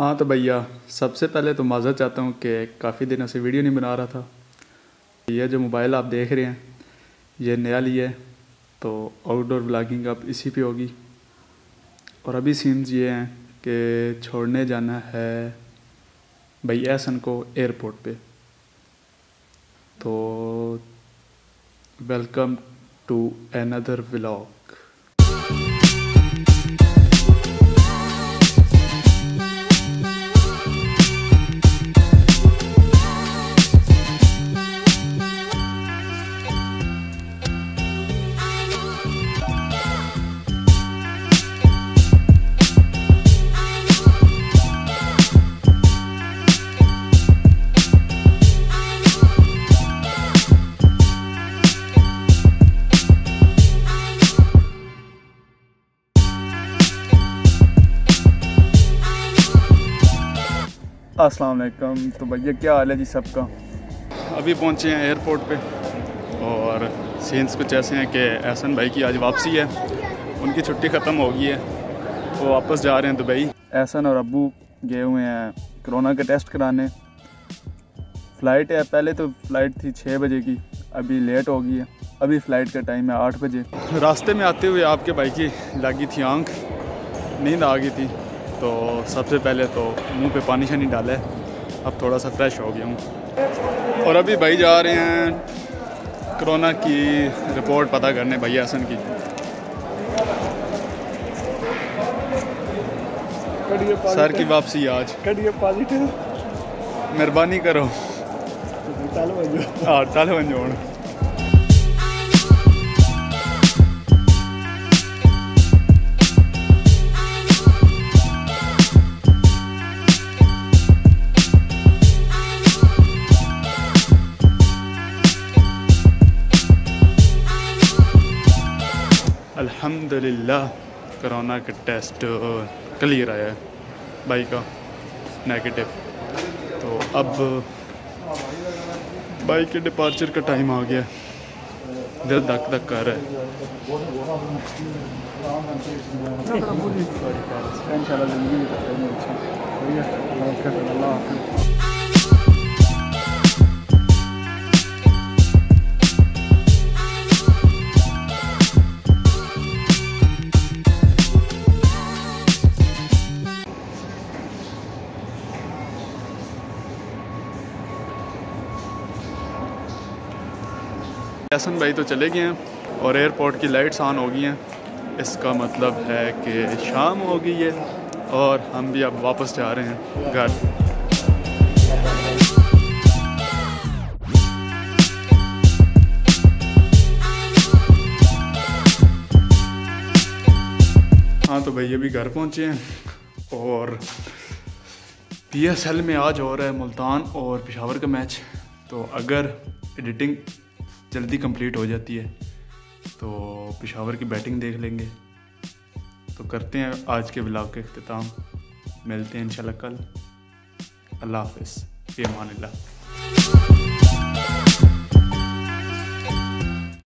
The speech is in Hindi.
हाँ तो भैया, सबसे पहले तो माज़रत चाहता हूँ कि काफ़ी दिनों से वीडियो नहीं बना रहा था। ये जो मोबाइल आप देख रहे हैं ये नया लिया है, तो आउटडोर ब्लॉगिंग अब इसी पे होगी। और अभी सीन्स ये हैं कि छोड़ने जाना है भाई एहसन को एयरपोर्ट पे। तो वेलकम टू अनदर व्लॉग। अस्सलाम वालेकुम। तो भैया क्या हाल है जी सबका। अभी पहुंचे हैं एयरपोर्ट पे और सीन्स कुछ ऐसे हैं कि एहसन भाई की आज वापसी है, उनकी छुट्टी ख़त्म हो गई है, वो वापस जा रहे हैं दुबई। एहसन और अब्बू गए हुए हैं कोरोना का टेस्ट कराने। फ़्लाइट है, पहले तो फ़्लाइट थी 6 बजे की, अभी लेट हो गई है, अभी फ़्लाइट का टाइम है 8 बजे। रास्ते में आते हुए आपके भाई की लगी थी आँख, नींद आ गई थी, तो सबसे पहले तो मुंह पे पानी शानी डाला है, अब थोड़ा सा फ्रेश हो गया हूँ। और अभी भाई जा रहे हैं कोरोना की रिपोर्ट पता करने भैया हसन की। सर की वापसी आज पॉजिटिव, मेहरबानी करो चल बन जाओ। अल्हम्दुलिल्लाह कोरोना का टेस्ट क्लियर आया है भाई का, नेगेटिव। तो अब भाई के डिपार्चर का टाइम आ गया, दिल धक धक कर रहा है। एहसन भाई तो चले गए हैं और एयरपोर्ट की लाइट्स ऑन हो गई हैं, इसका मतलब है कि शाम हो गई है और हम भी अब वापस जा रहे हैं घर। हाँ तो भाई अभी घर पहुँचे हैं और PSL में आज हो रहा है मुल्तान और पेशावर का मैच। तो अगर एडिटिंग जल्दी कंप्लीट हो जाती है तो पेशावर की बैटिंग देख लेंगे। तो करते हैं आज के व्लॉग का इख्तिताम, मिलते हैं इंशाल्लाह कल। अल्लाह हाफ़िज़, फ़ी अमानिल्लाह।